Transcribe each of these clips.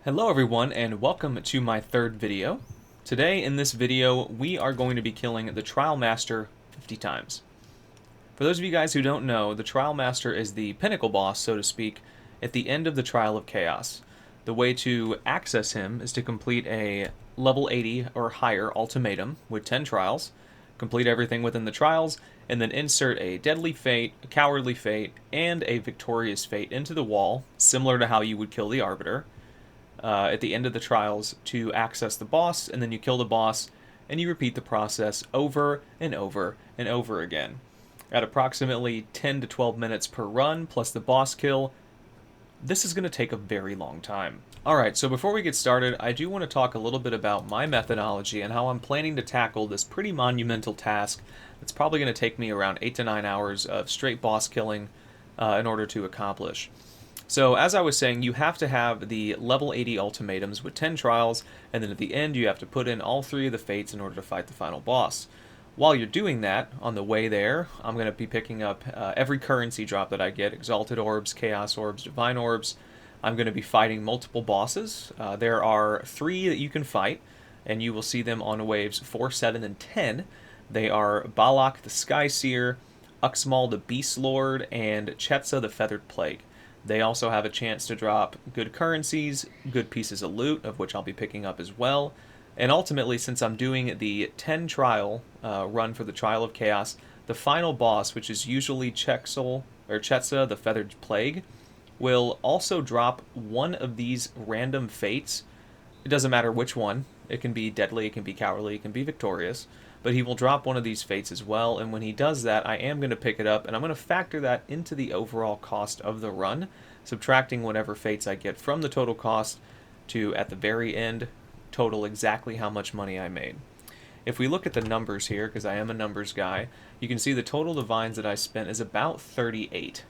Hello everyone and welcome to my third video. Today in this video we are going to be killing the Trial Master 50 times. For those of you guys who don't know, the Trial Master is the pinnacle boss, so to speak, at the end of the Trial of Chaos. The way to access him is to complete a level 80 or higher ultimatum with 10 trials, complete everything within the trials, and then insert a deadly fate, a cowardly fate, and a victorious fate into the wall, similar to how you would kill the Arbiter. At the end of the trials to access the boss, and then you kill the boss, and you repeat the process over and over and over again. At approximately 10 to 12 minutes per run, plus the boss kill, this is going to take a very long time. Alright, so before we get started, I do want to talk a little bit about my methodology and how I'm planning to tackle this pretty monumental task that's probably going to take me around 8 to 9 hours of straight boss killing in order to accomplish. So, as I was saying, you have to have the level 80 ultimatums with 10 trials, and then at the end you have to put in all 3 of the fates in order to fight the final boss. While you're doing that, on the way there, I'm going to be picking up every currency drop that I get, Exalted Orbs, Chaos Orbs, Divine Orbs. I'm going to be fighting multiple bosses. There are 3 that you can fight, and you will see them on waves 4, 7, and 10. They are Balak the Sky Seer, Uxmal the Beast Lord, and Chetza the Feathered Plague. They also have a chance to drop good currencies, good pieces of loot, of which I'll be picking up as well. And ultimately, since I'm doing the 10 trial run for the Trial of Chaos, the final boss, which is usually Chetza the Feathered Plague, will also drop one of these random fates. It doesn't matter which one. It can be deadly, it can be cowardly, it can be victorious. But he will drop one of these fates as well, and when he does that, I am going to pick it up, and I'm going to factor that into the overall cost of the run, subtracting whatever fates I get from the total cost to, at the very end, total exactly how much money I made. If we look at the numbers here, because I am a numbers guy, you can see the total divines that I spent is about 38.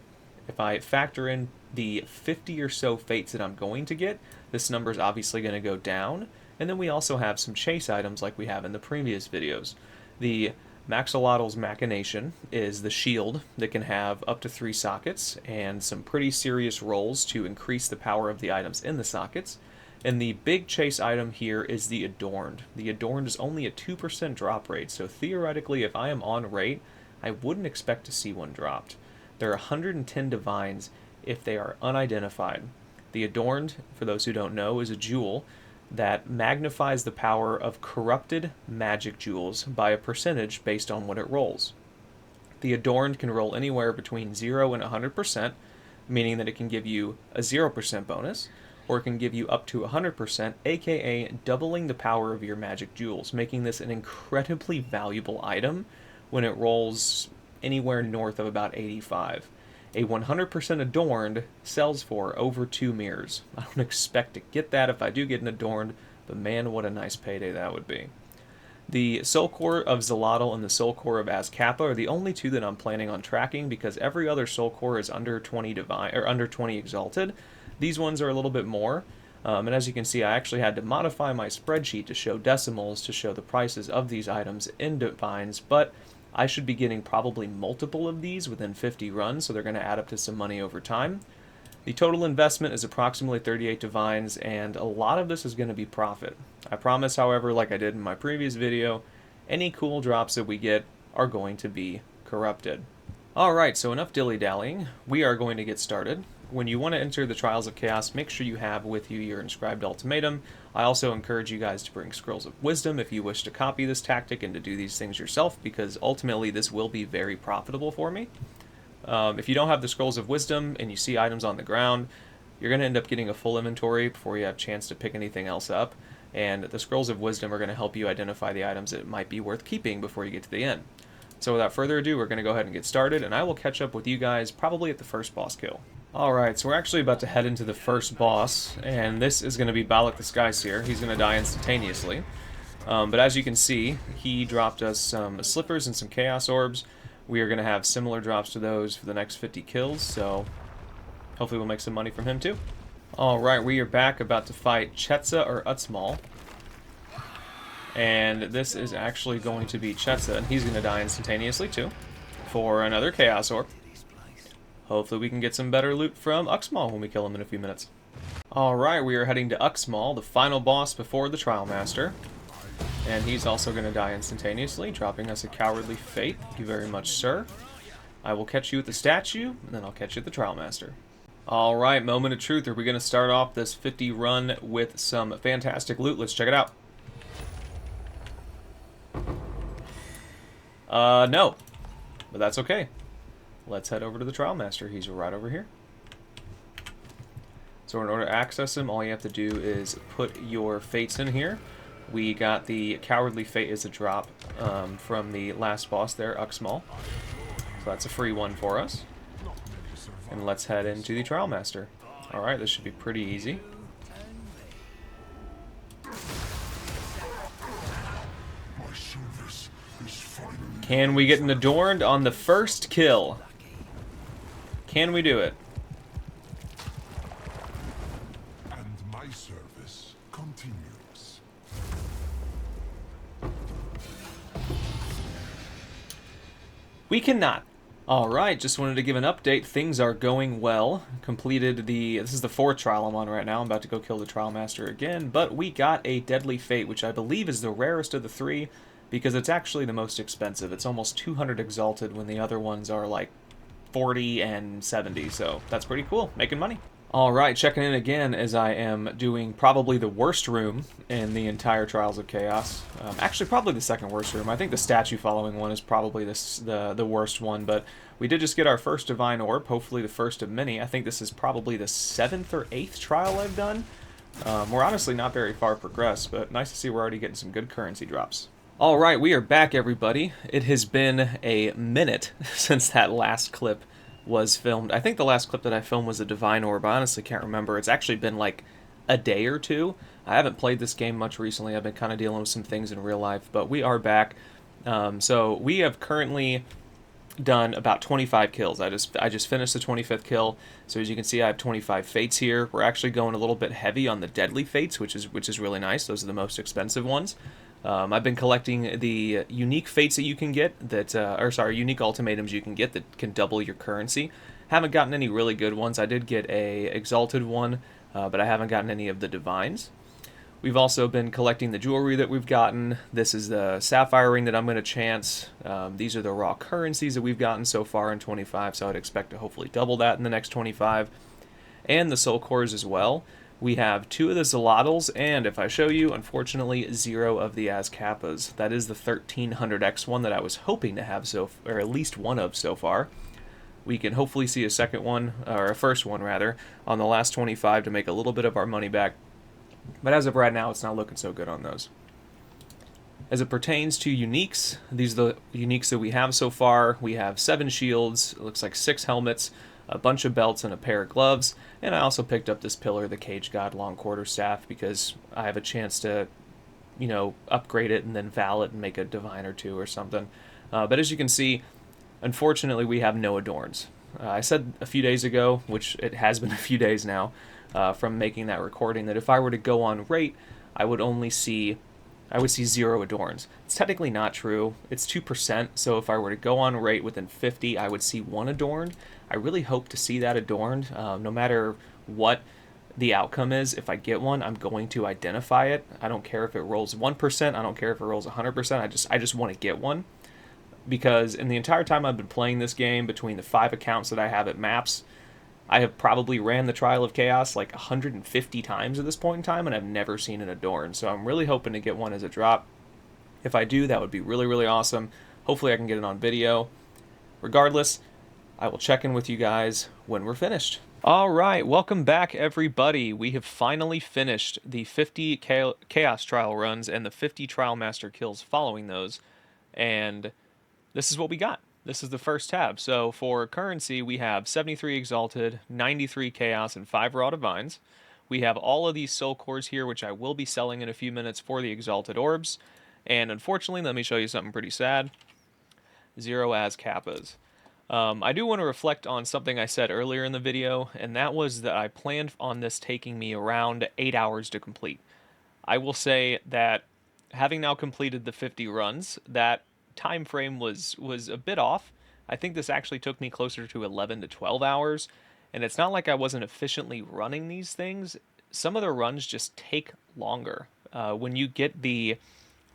If I factor in the 50 or so fates that I'm going to get, this number is obviously going to go down. And then we also have some chase items like we have in the previous videos. The Maxolotl's Machination is the shield that can have up to 3 sockets and some pretty serious rolls to increase the power of the items in the sockets. And the big chase item here is the Adorned. The Adorned is only a 2% drop rate, so theoretically if I am on rate, I wouldn't expect to see one dropped. There are 110 divines if they are unidentified. The Adorned, for those who don't know, is a jewel that magnifies the power of corrupted magic jewels by a percentage based on what it rolls. The Adorned can roll anywhere between 0 and 100%, meaning that it can give you a 0% bonus, or it can give you up to 100%, aka doubling the power of your magic jewels, making this an incredibly valuable item when it rolls anywhere north of about 85. A 100% Adorned sells for over 2 mirrors. I don't expect to get that if I do get an Adorned, but man, what a nice payday that would be. The Soul Core of Xolotl and the Soul Core of Azcappa are the only 2 that I'm planning on tracking because every other Soul Core is under 20 divine or under 20 Exalted. These ones are a little bit more. And as you can see, I actually had to modify my spreadsheet to show decimals to show the prices of these items in divines, but I should be getting probably multiple of these within 50 runs, so they're going to add up to some money over time. The total investment is approximately 38 divines, and a lot of this is going to be profit. I promise, however, like I did in my previous video, any cool drops that we get are going to be corrupted. Alright, so enough dilly-dallying. We are going to get started. When you want to enter the Trials of Chaos, make sure you have with you your inscribed ultimatum. I also encourage you guys to bring Scrolls of Wisdom if you wish to copy this tactic and to do these things yourself, because ultimately this will be very profitable for me. If you don't have the Scrolls of Wisdom and you see items on the ground, you're going to end up getting a full inventory before you have a chance to pick anything else up, and the Scrolls of Wisdom are going to help you identify the items that might be worth keeping before you get to the end. So without further ado, we're going to go ahead and get started, and I will catch up with you guys probably at the first boss kill. Alright, so we're actually about to head into the first boss, and this is going to be Balak the Sky Seer. He's going to die instantaneously. But as you can see, he dropped us some slippers and some Chaos Orbs. We are going to have similar drops to those for the next 50 kills, so hopefully we'll make some money from him too. Alright, we are back about to fight Chetza or Uxmal. And this is actually going to be Chetza, and he's going to die instantaneously too for another Chaos Orb. Hopefully we can get some better loot from Uxmal when we kill him in a few minutes. Alright, we are heading to Uxmal, the final boss before the Trial Master. And he's also going to die instantaneously, dropping us a cowardly fate. Thank you very much, sir. I will catch you at the statue, and then I'll catch you at the Trial Master. Alright, moment of truth. Are we going to start off this 50 run with some fantastic loot? Let's check it out. No. But that's okay. Let's head over to the Trial Master. He's right over here. So in order to access him, all you have to do is put your fates in here. We got the Cowardly Fate as a drop from the last boss there, Uxmal. So that's a free one for us. And let's head into the Trial Master. Alright, this should be pretty easy. Can we get an Adorned on the first kill? Can we do it? And my service continues. We cannot. Alright, just wanted to give an update. Things are going well. Completed this is the 4th trial I'm on right now. I'm about to go kill the Trial Master again, but we got a Deadly Fate, which I believe is the rarest of the 3, because it's actually the most expensive. It's almost 200 Exalted when the other ones are like 40 and 70, so that's pretty cool. Making money. Alright, checking in again as I am doing probably the worst room in the entire Trials of Chaos. Actually, probably the second worst room. I think the statue following one is probably the worst one, but we did just get our first Divine Orb, hopefully the first of many. I think this is probably the 7th or 8th trial I've done. We're honestly not very far progressed, but nice to see we're already getting some good currency drops. Alright, we are back, everybody. It has been a minute since that last clip was filmed. I think the last clip that I filmed was a Divine Orb. I honestly can't remember. It's actually been like a day or two. I haven't played this game much recently. I've been kind of dealing with some things in real life, but we are back. So we have currently done about 25 kills. I just finished the 25th kill. So as you can see, I have 25 fates here. We're actually going a little bit heavy on the deadly fates, which is really nice. Those are the most expensive ones. I've been collecting the unique fates that you can get, unique ultimatums you can get that can double your currency. Haven't gotten any really good ones. I did get a Exalted one, but I haven't gotten any of the Divines. We've also been collecting the jewelry that we've gotten. This is the Sapphire Ring that I'm going to chance. These are the raw currencies that we've gotten so far in 25, so I'd expect to hopefully double that in the next 25. And the Soul Cores as well. We have 2 of the Zolotls, and if I show you, unfortunately, 0 of the Azkappas. That is the 1300X one that I was hoping to have or at least one of so far. We can hopefully see a second one, or a first one rather, on the last 25 to make a little bit of our money back. But as of right now, it's not looking so good on those. As it pertains to uniques, these are the uniques that we have so far. We have 7 shields, it looks like 6 helmets, a bunch of belts, and a pair of gloves. And I also picked up this pillar, the Cage God Long Quarterstaff, because I have a chance to, you know, upgrade it and then val it and make a divine or 2 or something. But as you can see, unfortunately, we have no adorns. I said a few days ago, which it has been a few days now, from making that recording, that if I were to go on rate, I would see 0 adorns. It's technically not true. It's 2%, so if I were to go on rate within 50, I would see 1 adorned. I really hope to see that adorned. No matter what the outcome is, if I get one, I'm going to identify it. I don't care if it rolls 1%, I don't care if it rolls 100%, I just want to get one. Because in the entire time I've been playing this game, between the 5 accounts that I have at Maps, I have probably ran the Trial of Chaos like 150 times at this point in time, and I've never seen an adorn. So I'm really hoping to get one as a drop. If I do, that would be really, really awesome. Hopefully I can get it on video. Regardless, I will check in with you guys when we're finished. Alright, welcome back everybody. We have finally finished the 50 Chaos Trial runs and the 50 Trial Master kills following those. And this is what we got. This is the first tab. So for currency, we have 73 Exalted, 93 Chaos, and 5 Raw Divines. We have all of these Soul Cores here, which I will be selling in a few minutes for the Exalted Orbs. And unfortunately, let me show you something pretty sad. 0 Azkappas. I do want to reflect on something I said earlier in the video, and that was that I planned on this taking me around 8 hours to complete. I will say that having now completed the 50 runs, that time frame was a bit off. I think this actually took me closer to 11 to 12 hours, and it's not like I wasn't efficiently running these things. some of the runs just take longer. When you get the,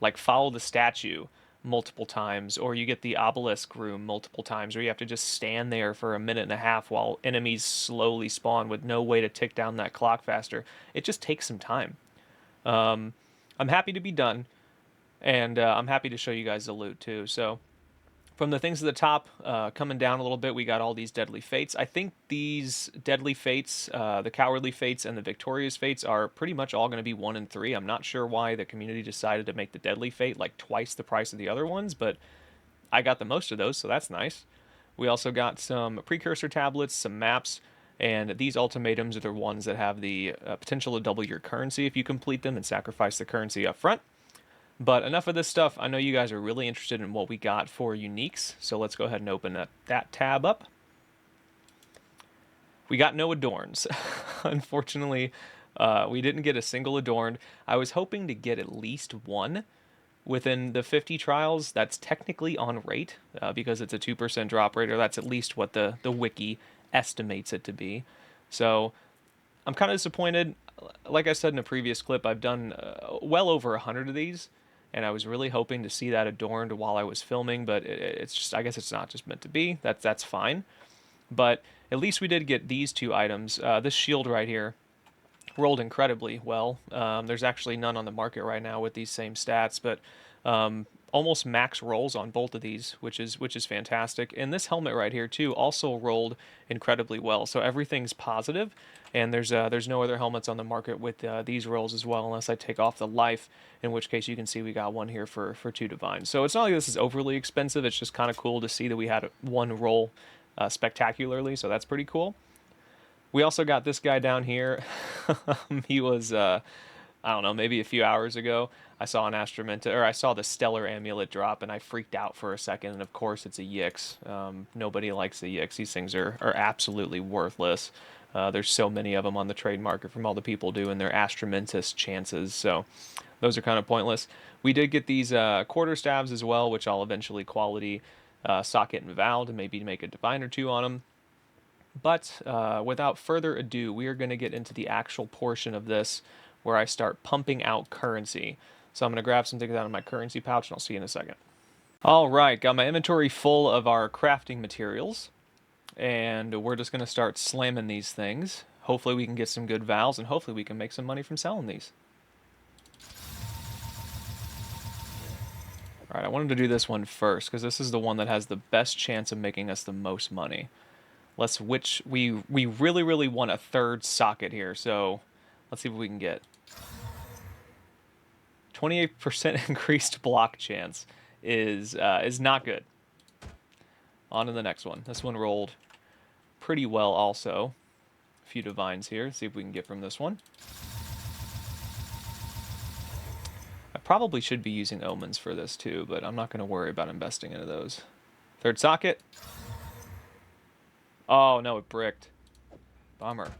like, follow the statue multiple times, or you get the obelisk room multiple times, or you have to just stand there for a minute and a half while enemies slowly spawn with no way to tick down that clock faster, it just takes some time. I'm happy to be done, and I'm happy to show you guys the loot too. So from the things at the top, coming down a little bit, we got all these deadly fates. I think these deadly fates, the cowardly fates and the victorious fates, are pretty much all going to be 1 and 3. I'm not sure why the community decided to make the deadly fate like twice the price of the other ones, but I got the most of those, so that's nice. We also got some precursor tablets, some maps, and these ultimatums are the ones that have the potential to double your currency if you complete them and sacrifice the currency up front. But enough of this stuff. I know you guys are really interested in what we got for uniques, so let's go ahead and open that tab up. We got no adorns. Unfortunately, we didn't get a single adorned. I was hoping to get at least one within the 50 trials. That's technically on rate, because it's a 2% drop rate, or that's at least what the wiki estimates it to be. So I'm kind of disappointed. Like I said in a previous clip, I've done well over 100 of these, and I was really hoping to see that adorned while I was filming, but it's just, I guess it's not just meant to be. That's fine. But at least we did get these two items. This shield right here rolled incredibly well. There's actually none on the market right now with these same stats, but almost max rolls on both of these, which is fantastic. And this helmet right here too also rolled incredibly well. So everything's positive, and there's no other helmets on the market with these rolls as well, unless I take off the life, in which case you can see we got one here for 2 divines. So it's not like this is overly expensive. It's just kind of cool to see that we had one roll spectacularly. So that's pretty cool. We also got this guy down here. He was, I don't know, maybe a few hours ago, I saw an Astromenta, or I saw the Stellar Amulet drop, and I freaked out for a second, and of course it's a Yix. Nobody likes the Yix. These things are absolutely worthless. There's so many of them on the trade market from all the people doing their Astromentus chances, so those are kind of pointless. We did get these quarterstaves as well, which I'll eventually quality socket and vow to maybe make a divine or two on them. But without further ado, we are going to get into the actual portion of this where I start pumping out currency. So I'm going to grab some things out of my currency pouch, and I'll see you in a second. All right, got my inventory full of our crafting materials, and we're just going to start slamming these things. Hopefully we can get some good vows, and hopefully we can make some money from selling these. All right, I wanted to do this one first, because this is the one that has the best chance of making us the most money. Let's switch. We really, really want a third socket here, so let's see what we can get. 28% increased block chance is not good. On to the next one. This one rolled pretty well also. A few divines here. See if we can get from this one. I probably should be using omens for this too, but I'm not going to worry about investing into those. Third socket. Oh, no, it bricked. Bummer.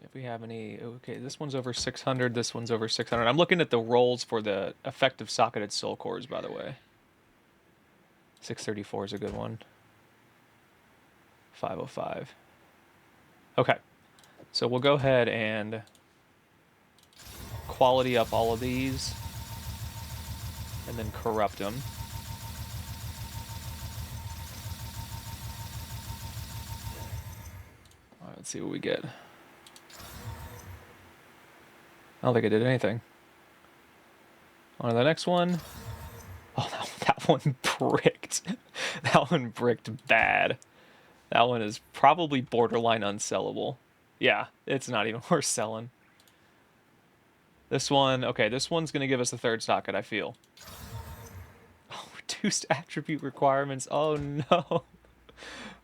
If we have any... Okay, this one's over 600. This one's over 600. I'm looking at the rolls for the effective socketed soul cores, by the way. 634 is a good one. 505. Okay. So we'll go ahead and quality up all of these and then corrupt them. All right, let's see what we get. I don't think I did anything. On to the next one. Oh, that one bricked. That one bricked bad. That one is probably borderline unsellable. Yeah, it's not even worth selling. This one, okay, this one's going to give us the third socket, I feel. Oh, reduced attribute requirements. Oh, no.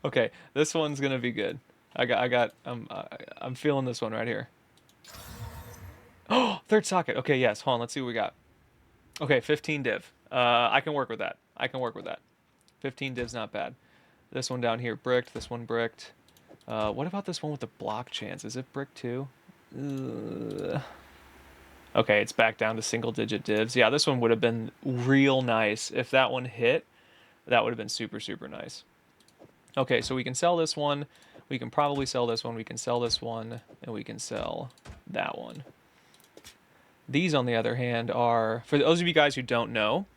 Okay, this one's going to be good. I'm feeling this one right here. Oh, third socket. Okay, yes. Hold on. Let's see what we got. Okay, 15 div. I can work with that. 15 div's not bad. This one down here bricked. This one bricked. What about this one with the block chance? Is it bricked too? Okay, it's back down to single-digit divs. Yeah, this one would have been real nice. If that one hit, that would have been super, super nice. Okay, so we can sell this one. We can probably sell this one, we can sell this one, and we can sell that one. These, on the other hand, are, for those of you guys who don't know,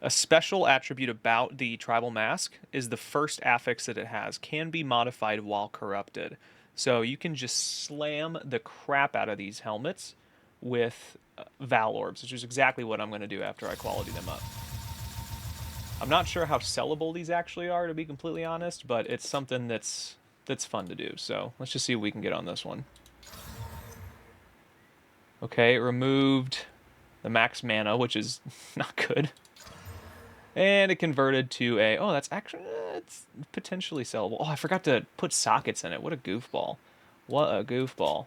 a special attribute about the Tribal Mask is the first affix that it has can be modified while corrupted. So you can just slam the crap out of these helmets with Val Orbs, which is exactly what I'm going to do after I quality them up. I'm not sure how sellable these actually are, to be completely honest, but it's something that's fun to do. So let's just see what we can get on this one. Okay, it removed the max mana, which is not good. And it converted to a... Oh, that's actually... it's potentially sellable. Oh, I forgot to put sockets in it. What a goofball. What a goofball.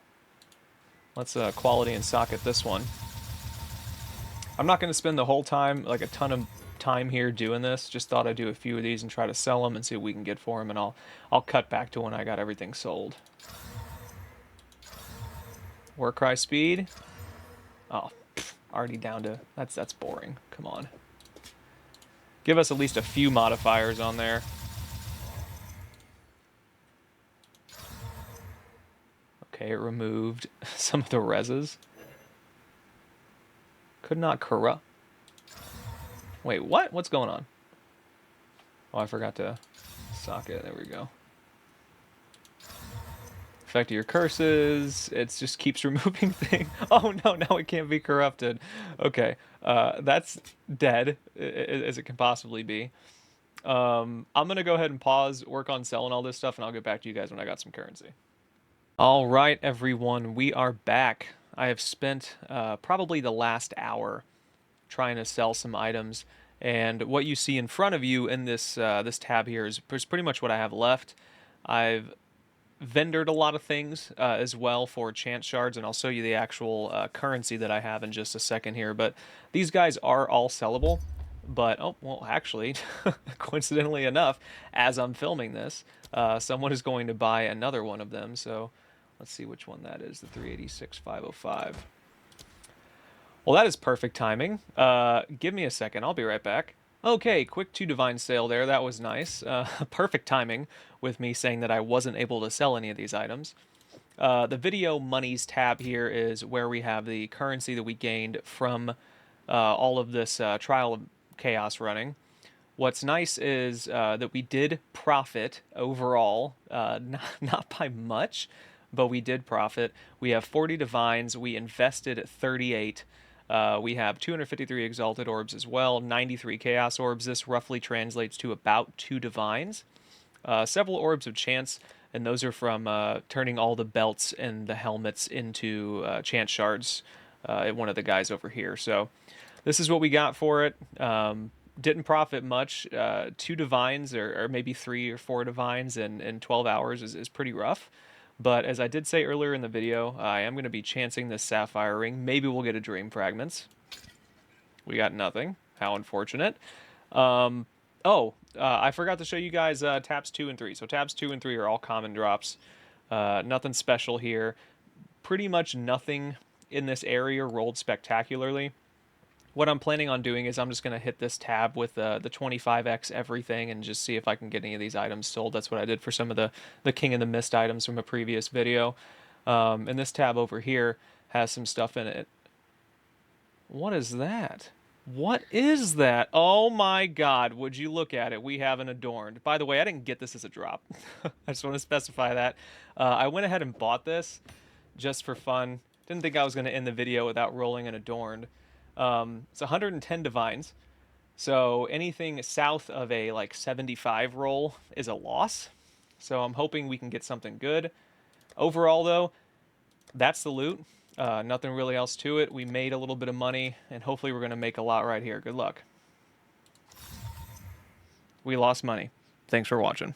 Let's quality and socket this one. I'm not going to spend the whole time, like a ton of time here doing this. Just thought I'd do a few of these and try to sell them and see what we can get for them. And I'll cut back to when I got everything sold. Warcry speed. Oh, already down to... That's boring. Come on. Give us at least a few modifiers on there. Okay, it removed some of the reses. Could not corrupt. Wait, what? What's going on? Oh, I forgot to socket. There we go. Effect of your curses. It just keeps removing things. Oh no, now it can't be corrupted. Okay, that's dead as it can possibly be. I'm gonna go ahead and pause, work on selling all this stuff, and I'll get back to you guys when I got some currency. All right, everyone, we are back. I have spent probably the last hour trying to sell some items, and what you see in front of you in this this tab here is pretty much what I have left. I've vendored a lot of things as well for chance shards, and I'll show you the actual currency that I have in just a second here. But these guys are all sellable. But, oh, well, actually, coincidentally enough, as I'm filming this, someone is going to buy another one of them. So let's see which one that is, the 386,505. Well, that is perfect timing. Give me a second. I'll be right back. Okay, quick 2 divine sale there. That was nice. Perfect timing with me saying that I wasn't able to sell any of these items. The video monies tab here is where we have the currency that we gained from all of this Trial of Chaos running. What's nice is that we did profit overall, not by much, but we did profit. We have 40 divines. We invested 38. We have 253 Exalted Orbs as well, 93 Chaos Orbs. This roughly translates to about 2 divines. Several Orbs of Chance, and those are from turning all the belts and the helmets into Chance Shards at one of the guys over here. So this is what we got for it. Didn't profit much. 2 divines, or maybe 3 or 4 divines in 12 hours is pretty rough. But as I did say earlier in the video, I am going to be chancing this Sapphire Ring. Maybe we'll get a Dream Fragments. We got nothing. How unfortunate. I forgot to show you guys tabs 2 and 3. So tabs 2 and 3 are all common drops. Nothing special here. Pretty much nothing in this area rolled spectacularly. What I'm planning on doing is I'm just going to hit this tab with the 25x everything and just see if I can get any of these items sold. That's what I did for some of the King of the Mist items from a previous video. And this tab over here has some stuff in it. What is that? What is that? Oh my god, would you look at it? We have an Adorned. By the way, I didn't get this as a drop. I just want to specify that. I went ahead and bought this just for fun. Didn't think I was going to end the video without rolling an Adorned. It's 110 divines, so anything south of a like 75 roll is a loss. So I'm hoping we can get something good. Overall, though, that's the loot. Nothing really else to it. We made a little bit of money, and hopefully we're going to make a lot right here. Good luck. We lost money. Thanks for watching.